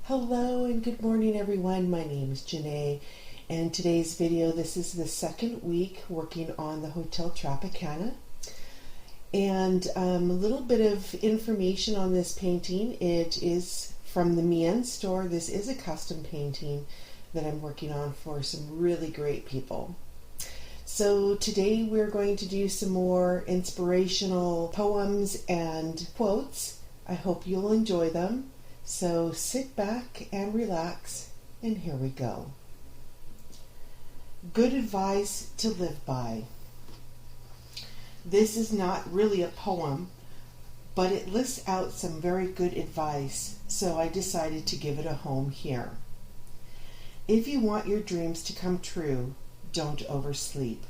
Hello and good morning everyone. My name is Jene, and in today's video this is the second week working on the Hotel Tropicana. And a little bit of information on this painting. It is from the Enns store. This is a custom painting that I'm working on for some really great people. So today we're going to do some more inspirational poems and quotes. I hope you'll enjoy them. So sit back and relax, and here we go. Good advice to live by. This is not really a poem, but it lists out some very good advice, so I decided to give it a home here. If you want your dreams to come true, don't oversleep.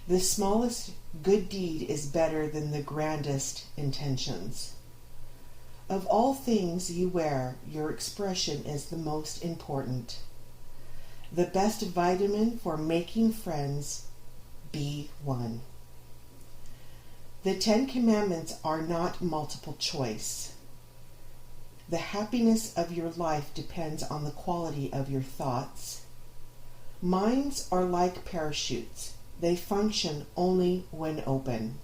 The smallest good deed is better than the grandest intentions. Of all things you wear, your expression is the most important. The best vitamin for making friends, be one. The 10 Commandments are not multiple choice. The happiness of your life depends on the quality of your thoughts. Minds are like parachutes. They function only when open.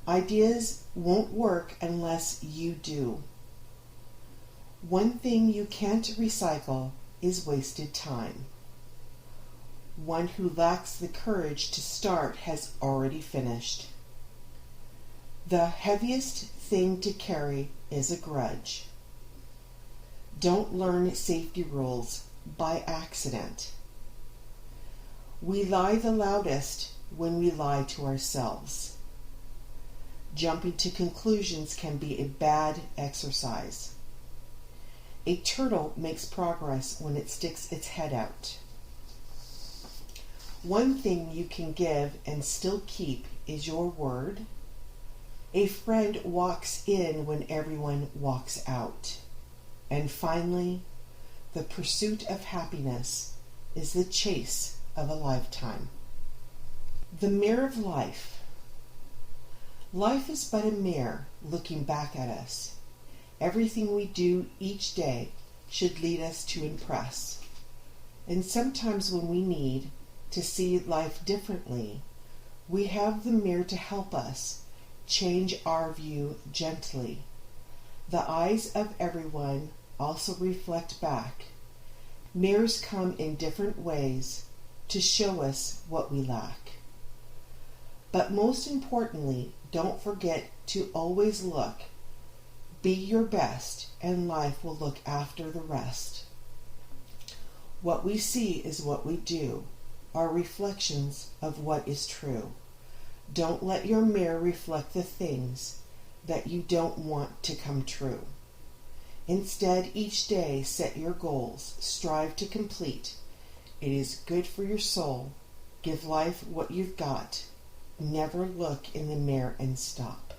Ideas won't work unless you do. One thing you can't recycle is wasted time. One who lacks the courage to start has already finished. The heaviest thing to carry is a grudge. Don't learn safety rules by accident. We lie the loudest when we lie to ourselves. Jumping to conclusions can be a bad exercise. A turtle makes progress when it sticks its head out. One thing you can give and still keep is your word. A friend walks in when everyone walks out. And finally, the pursuit of happiness is the chase of a lifetime. The mirror of life. Life is but a mirror looking back at us. Everything we do each day should lead us to impress. And sometimes when we need to see life differently, we have the mirror to help us change our view gently. The eyes of everyone also reflect back. Mirrors come in different ways to show us what we lack. But most importantly, don't forget to always look. Be your best, and life will look after the rest. What we see is what we do, are reflections of what is true. Don't let your mirror reflect the things that you don't want to come true. Instead, each day set your goals, strive to complete. It is good for your soul. Give life what you've got. Never look in the mirror and stop.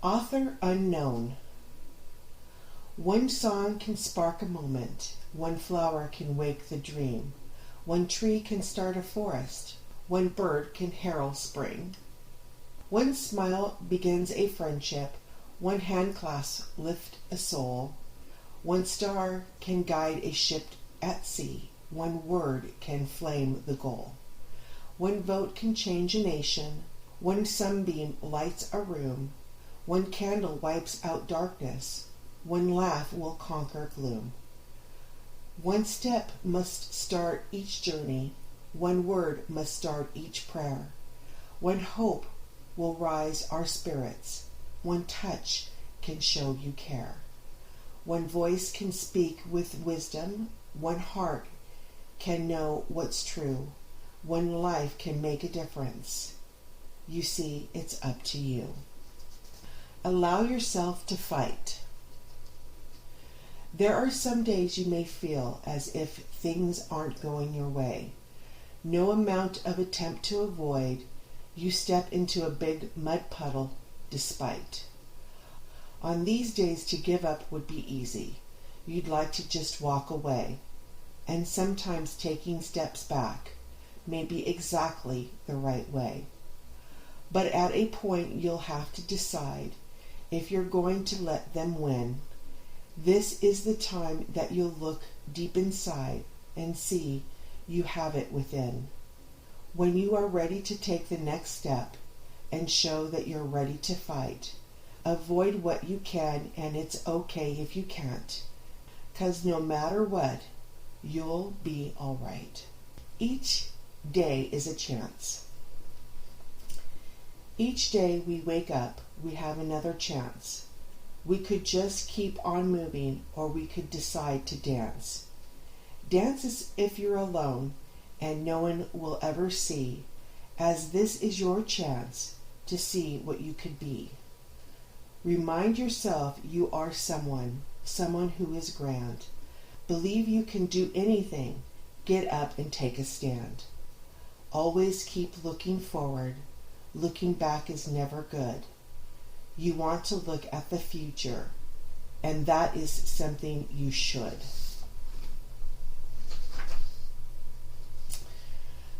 Author unknown. One song can spark a moment. One flower can wake the dream. One tree can start a forest. One bird can herald spring. One smile begins a friendship. One hand clasp lift a soul. One star can guide a ship at sea. One word can flame the goal. One vote can change a nation. One sunbeam lights a room. One candle wipes out darkness. One laugh will conquer gloom. One step must start each journey. One word must start each prayer. One hope will rise our spirits. One touch can show you care. One voice can speak with wisdom. One heart can know what's true. One life can make a difference. You see, it's up to you. Allow yourself to fight. There are some days you may feel as if things aren't going your way. No amount of attempt to avoid, you step into a big mud puddle despite. On these days to give up would be easy. You'd like to just walk away. And sometimes taking steps back may be exactly the right way. But at a point you'll have to decide if you're going to let them win. This is the time that you'll look deep inside and see you have it within. When you are ready to take the next step and show that you're ready to fight, avoid what you can, and it's okay if you can't, 'cause no matter what, you'll be all right. Each day is a chance. Each day we wake up, we have another chance. We could just keep on moving, or we could decide to dance. Dance as if you're alone and no one will ever see, as this is your chance to see what you could be. Remind yourself you are someone who is grand. Believe you can do anything. Get up and take a stand. Always keep looking forward. Looking back is never good. You want to look at the future, and that is something you should.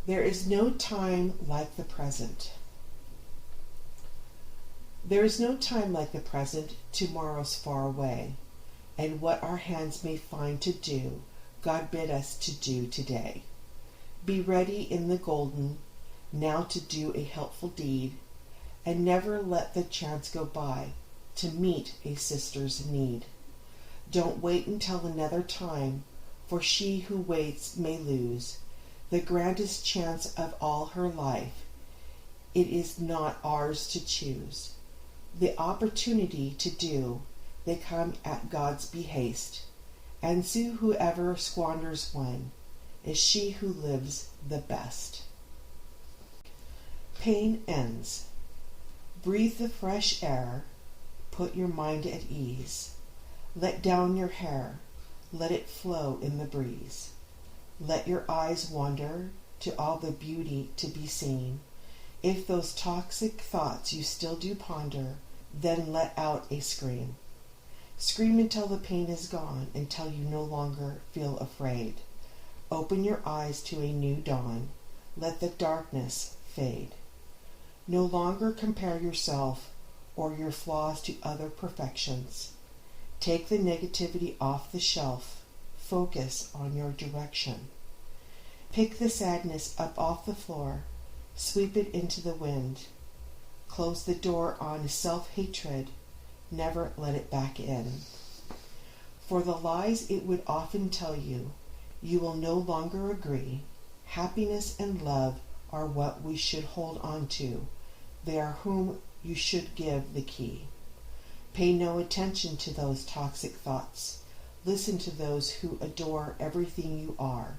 There is no time like the present. There is no time like the present. Tomorrow's far away, and what our hands may find to do, God bid us to do today. Be ready in the golden, now to do a helpful deed, and never let the chance go by to meet a sister's need. Don't wait until another time, for she who waits may lose the grandest chance of all her life. It is not ours to choose. The opportunity to do, they come at God's behest, and so whoever squanders one is she who lives the best. Pain ends. Breathe the fresh air. Put your mind at ease. Let down your hair. Let it flow in the breeze. Let your eyes wander to all the beauty to be seen. If those toxic thoughts you still do ponder, then let out a scream. Scream until the pain is gone, until you no longer feel afraid. Open your eyes to a new dawn. Let the darkness fade. No longer compare yourself or your flaws to other perfections. Take the negativity off the shelf. Focus on your direction. Pick the sadness up off the floor. Sweep it into the wind. Close the door on self-hatred. Never let it back in. For the lies it would often tell you, you will no longer agree. Happiness and love are what we should hold on to. They are whom you should give the key. Pay no attention to those toxic thoughts. Listen to those who adore everything you are.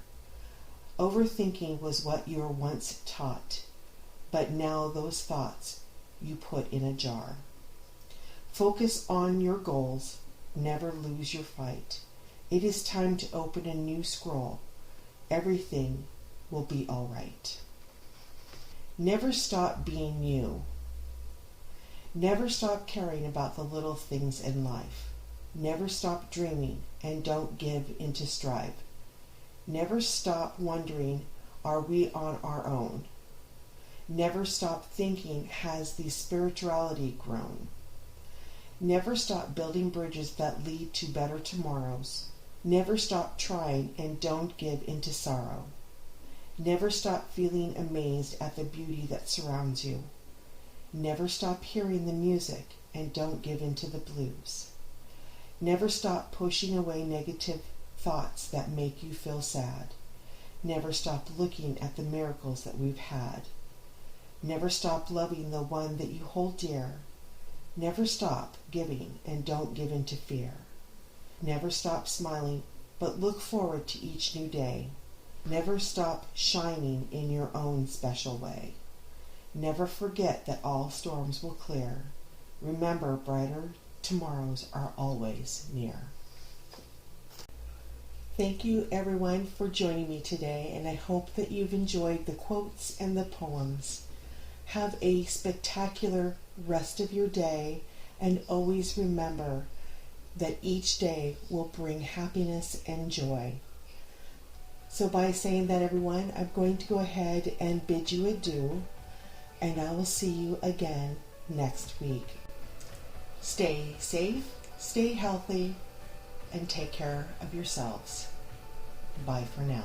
Overthinking was what you were once taught, but now those thoughts you put in a jar. Focus on your goals. Never lose your fight. It is time to open a new scroll. Everything will be all right. Never stop being you. Never stop caring about the little things in life. Never stop dreaming, and don't give in to strive. Never stop wondering, are we on our own? Never stop thinking, has the spirituality grown? Never stop building bridges that lead to better tomorrows. Never stop trying, and don't give into sorrow. Never stop feeling amazed at the beauty that surrounds you. Never stop hearing the music, and don't give into the blues. Never stop pushing away negative thoughts that make you feel sad. Never stop looking at the miracles that we've had. Never stop loving the one that you hold dear. Never stop giving, and don't give in to fear. Never stop smiling, but look forward to each new day. Never stop shining in your own special way. Never forget that all storms will clear. Remember, brighter tomorrows are always near. Thank you, everyone, for joining me today, and I hope that you've enjoyed the quotes and the poems. Have a spectacular rest of your day, and always remember that each day will bring happiness and joy. So by saying that, everyone, I'm going to go ahead and bid you adieu, and I will see you again next week. Stay safe, stay healthy, and take care of yourselves. Bye for now.